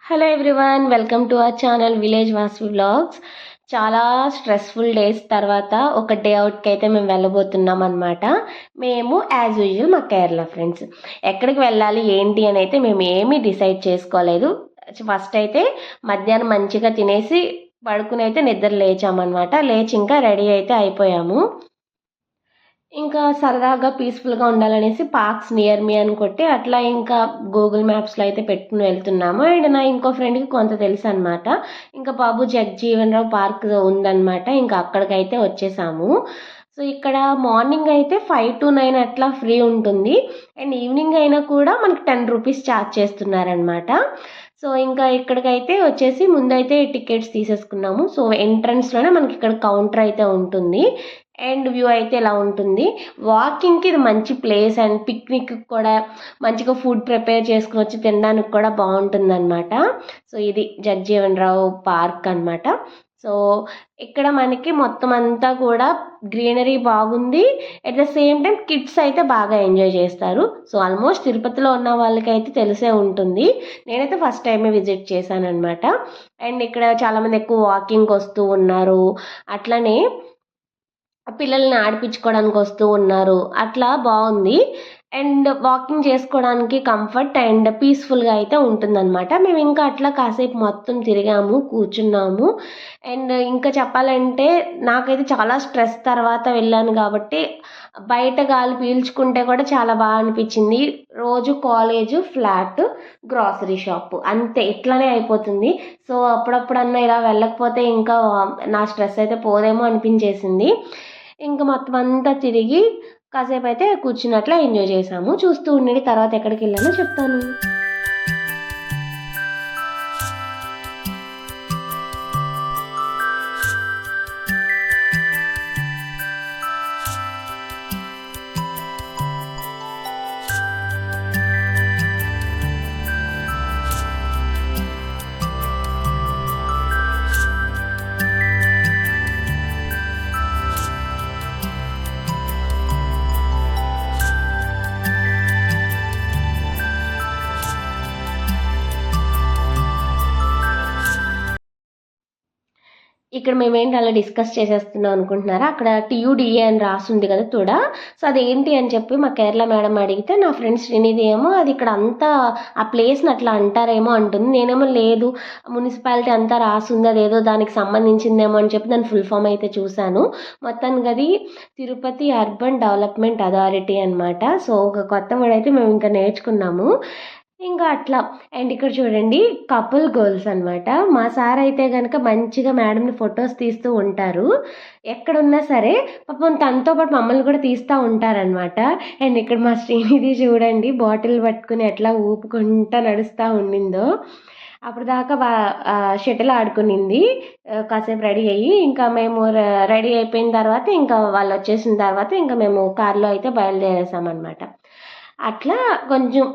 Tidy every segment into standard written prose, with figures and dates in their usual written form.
Hello everyone, welcome to our channel village Vasu vlogs. చాలా stressful days తర్వాత ఒక day అవుట్కి అయితే మేము వెళ్ళబోతున్నాం అనమాట. మేము యాజ్ యూజువల్ మా కేరళ ఫ్రెండ్స్ ఎక్కడికి వెళ్ళాలి ఏంటి అని అయితే మేము ఏమీ డిసైడ్ చేసుకోలేదు. ఫస్ట్ అయితే మధ్యాహ్నం మంచిగా తినేసి పడుకుని అయితే నిద్ర లేచామన్నమాట. లేచి ఇంకా రెడీ అయితే అయిపోయాము. ఇంకా సరదాగా పీస్ఫుల్గా ఉండాలనేసి పార్క్స్ నియర్ మీ అని కొట్టి అట్లా ఇంకా గూగుల్ మ్యాప్స్లో అయితే పెట్టుకుని వెళ్తున్నాము. అండ్ నా ఇంకో ఫ్రెండ్కి కొంత తెలుసు అనమాట. ఇంకా బాబు జగజీవన్ రావు పార్క్ ఉందన్నమాట. ఇంకా అక్కడికైతే వచ్చేసాము. సో ఇక్కడ మార్నింగ్ అయితే 5 to 9 అట్లా ఫ్రీ ఉంటుంది. అండ్ ఈవినింగ్ అయినా కూడా మనకి 10 రూపీస్ ఛార్జ్ చేస్తున్నారనమాట. సో ఇంకా ఇక్కడికైతే వచ్చేసి ముందైతే టికెట్స్ తీసేసుకున్నాము. సో ఎంట్రన్స్లోనే మనకి ఇక్కడ కౌంటర్ అయితే ఉంటుంది. అండ్ వ్యూ అయితే ఇలా ఉంటుంది. వాకింగ్కి ఇది మంచి ప్లేస్. అండ్ పిక్నిక్ కూడా మంచిగా ఫుడ్ ప్రిపేర్ చేసుకుని వచ్చి తినడానికి కూడా బాగుంటుందన్నమాట. సో ఇది జగజీవన్ రావు పార్క్ అనమాట. సో ఇక్కడ మనకి మొత్తం అంతా కూడా గ్రీనరీ బాగుంది. At the same time kids అయితే బాగా ఎంజాయ్ చేస్తారు. సో ఆల్మోస్ట్ తిరుపతిలో ఉన్న వాళ్ళకైతే తెలిసే ఉంటుంది. నేనైతే ఫస్ట్ టైమే విజిట్ చేశాను అనమాట. అండ్ ఇక్కడ చాలామంది ఎక్కువ వాకింగ్కి వస్తూ ఉన్నారు. అట్లనే పిల్లల్ని ఆడిపించుకోవడానికి వస్తూ ఉన్నారు. అట్లా బాగుంది. అండ్ వాకింగ్ చేసుకోవడానికి కంఫర్ట్ అండ్ పీస్ఫుల్గా అయితే ఉంటుందన్నమాట. మేము ఇంకా అట్లా కాసేపు మొత్తం తిరిగాము, కూర్చున్నాము. అండ్ ఇంకా చెప్పాలంటే నాకైతే చాలా స్ట్రెస్ తర్వాత వెళ్ళాను కాబట్టి బయట గాలి పీల్చుకుంటే కూడా చాలా బాగా అనిపించింది. రోజు కాలేజు, ఫ్లాట్, గ్రాసరీ షాప్ అంతే ఇట్లానే అయిపోతుంది. సో అప్పుడప్పుడన్నా ఇలా వెళ్ళకపోతే ఇంకా నా స్ట్రెస్ అయితే పోదేమో అనిపించేసింది. ఇంకా మొత్తం అంతా తిరిగి కాసేపు అయితే కూర్చున్నట్లా ఎంజాయ్ చేసాము. చూస్తూ ఉండండి, తర్వాత ఎక్కడికి వెళ్ళానో చెప్తాను. ఇక్కడ మేమేంటి అలా డిస్కస్ చేసేస్తున్నాం అనుకుంటున్నారా? అక్కడ TUDA అని రాస్తుంది కదా తుడ. సో అదేంటి అని చెప్పి మా కేరళ మేడం అడిగితే నా ఫ్రెండ్ శ్రీనిధి ఏమో అది ఇక్కడ అంతా ఆ ప్లేస్ని అట్లా అంటారేమో అంటుంది. నేనేమో లేదు మున్సిపాలిటీ అంతా రాస్తుంది, అదేదో దానికి సంబంధించిందేమో అని చెప్పి దాని ఫుల్ ఫామ్ అయితే చూశాను. మొత్తానికి అది తిరుపతి అర్బన్ డెవలప్మెంట్ అథారిటీ అనమాట. సో ఒక కొత్త వర్డ్ అయితే మేము ఇంకా నేర్చుకున్నాము. ఇంకా అట్లా. అండ్ ఇక్కడ చూడండి కపుల్ గోల్స్ అనమాట. మా సార్ అయితే కనుక మంచిగా మేడంని ఫొటోస్ తీస్తూ ఉంటారు. ఎక్కడున్నా సరే పాపం తనతో పాటు మమ్మల్ని కూడా తీస్తూ ఉంటారనమాట. అండ్ ఇక్కడ మా శ్రీనిధి చూడండి బాటిల్ పట్టుకుని ఎట్లా ఊపుకుంటా నడుస్తూ ఉండిందో. అప్పుడు దాకా షటిల్ ఆడుకునింది. కాసేపు రెడీ అయ్యి ఇంకా మేము రెడీ అయిపోయిన తర్వాత ఇంకా వాళ్ళు వచ్చేసిన తర్వాత ఇంకా మేము కార్లో అయితే బయలుదేరేసామన్నమాట. అట్లా కొంచెం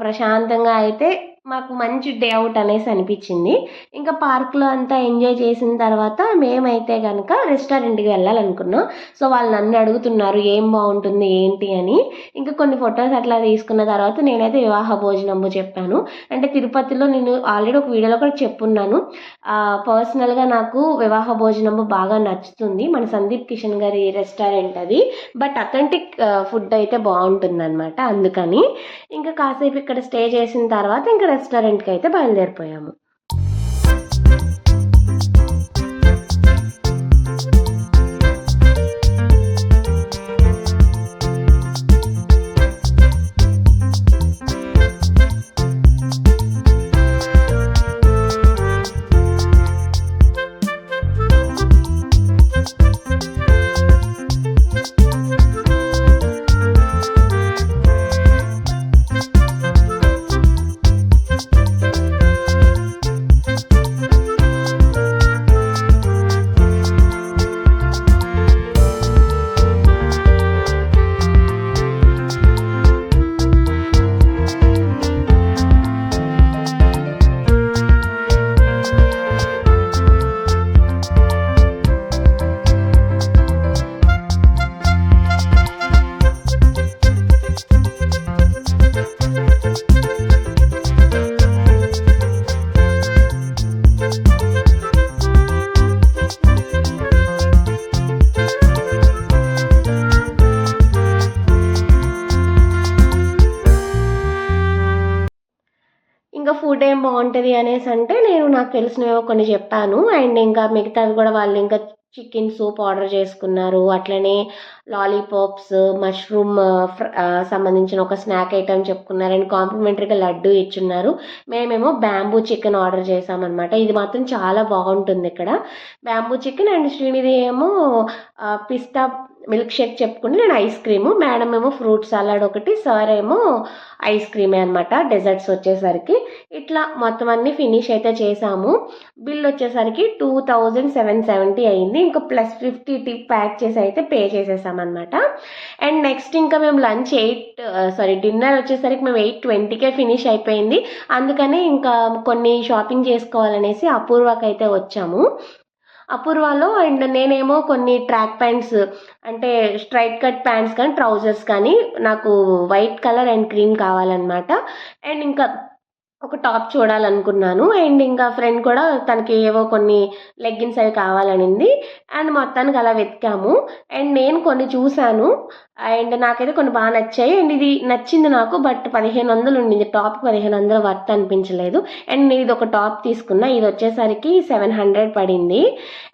ప్రశాంతంగా అయితే మాకు మంచి డే అవుట్ అనేసి అనిపించింది. ఇంకా పార్క్లో అంతా ఎంజాయ్ చేసిన తర్వాత మేమైతే కనుక రెస్టారెంట్కి వెళ్ళాలనుకున్నాం. సో వాళ్ళు నన్ను అడుగుతున్నారు ఏం బాగుంటుంది ఏంటి అని. ఇంకా కొన్ని ఫొటోస్ అట్లా తీసుకున్న తర్వాత నేనైతే వివాహ భోజనంబు చెప్పాను. అంటే తిరుపతిలో నేను ఆల్రెడీ ఒక వీడియోలో కూడా చెప్పున్నాను. పర్సనల్గా నాకు వివాహ భోజనంబు బాగా నచ్చుతుంది. మన సందీప్ కిషన్ గారి రెస్టారెంట్ అది. బట్ అథెంటిక్ ఫుడ్ అయితే బాగుంటుందన్నమాట. అందుకని ఇంకా కాసేపు ఇక్కడ స్టే చేసిన తర్వాత ఇంకా రెస్టారెంట్కి అయితే బయలుదేరిపోయాము. ఇంకా ఫుడ్ ఏం బాగుంటుంది అనేసి అంటే నేను నాకు తెలిసినవేవో కొన్ని చెప్పాను. అండ్ ఇంకా మిగతావి కూడా వాళ్ళు ఇంకా చికెన్ సూప్ ఆర్డర్ చేసుకున్నారు. అట్లనే లాలీపాప్స్, మష్రూమ్ సంబంధించిన ఒక స్నాక్ ఐటెం చెప్పుకున్నారు. అండ్ కాంప్లిమెంటరీగా లడ్డు ఇచ్చున్నారు. మేమేమో బ్యాంబూ చికెన్ ఆర్డర్ చేసామన్నమాట. ఇది మాత్రం చాలా బాగుంటుంది ఇక్కడ. బ్యాంబూ చికెన్ అండ్ శ్రీనిధి ఏమో పిస్తా మిల్క్ షేక్ చెప్పుకుంటే నేను ఐస్ క్రీము, మేడం ఏమో ఫ్రూట్ సలాడ్ ఒకటి, సార్ ఏమో ఐస్ క్రీమే అనమాట డెజర్ట్స్ వచ్చేసరికి. ఇట్లా మొత్తం అన్నీ ఫినిష్ అయితే చేసాము. బిల్ వచ్చేసరికి 2770 అయింది. ఇంకా +50 టిప్ ప్యాక్ చేసి అయితే పే చేసేసామన్నమాట. అండ్ నెక్స్ట్ ఇంకా మేము లంచ్ డిన్నర్ వచ్చేసరికి మేము 8:20కే ఫినిష్ అయిపోయింది. అందుకని ఇంకా కొన్ని షాపింగ్ చేసుకోవాలనేసి అపూర్వకి అయితే వచ్చాము. అపూర్వలో అండ్ నేనేమో కొన్ని ట్రాక్ ప్యాంట్స్ అంటే స్ట్రైట్ కట్ ప్యాంట్స్ కానీ ట్రౌజర్స్ కానీ నాకు వైట్ కలర్ అండ్ క్రీమ్ కావాలన్నమాట. అండ్ ఇంకా ఒక టాప్ చూడాలనుకున్నాను. అండ్ ఇంకా ఫ్రెండ్ కూడా తనకి ఏవో కొన్ని లెగ్గిన్స్ అవి కావాలనింది. అండ్ మొత్తానికి అలా వెతికాము. అండ్ నేను కొన్ని చూశాను. అండ్ నాకైతే కొన్ని బాగా నచ్చాయి. అండ్ ఇది నచ్చింది నాకు. బట్ 1500 ఉండింది. టాప్ 1500 వర్త్ అనిపించలేదు. అండ్ నేను ఇది ఒక టాప్ తీసుకున్నా. ఇది వచ్చేసరికి 700 పడింది.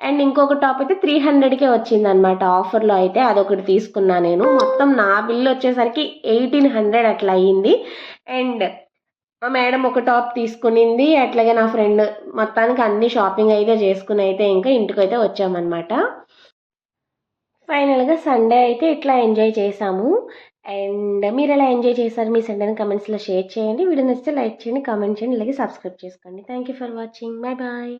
అండ్ ఇంకొక టాప్ అయితే 300కే వచ్చింది అనమాట ఆఫర్లో. అయితే అదొకటి తీసుకున్నా నేను. మొత్తం నా బిల్ వచ్చేసరికి 1800 అట్లా అయ్యింది. అండ్ మా మేడం ఒక టాప్ తీసుకునింది. అట్లాగే నా ఫ్రెండ్ మొత్తానికి అన్ని షాపింగ్ అయితే చేసుకుని అయితే ఇంకా ఇంటికైతే వచ్చామన్నమాట. ఫైనల్గా సండే అయితే ఇట్లా ఎంజాయ్ చేసాము. అండ్ మీరు ఎలా ఎంజాయ్ చేశారు మీ సండేని కమెంట్స్లో షేర్ చేయండి. వీడియో నచ్చితే లైక్ చేయండి, కామెంట్ చేయండి, అలాగే సబ్స్క్రైబ్ చేసుకోండి. Thank you for watching. Bye bye.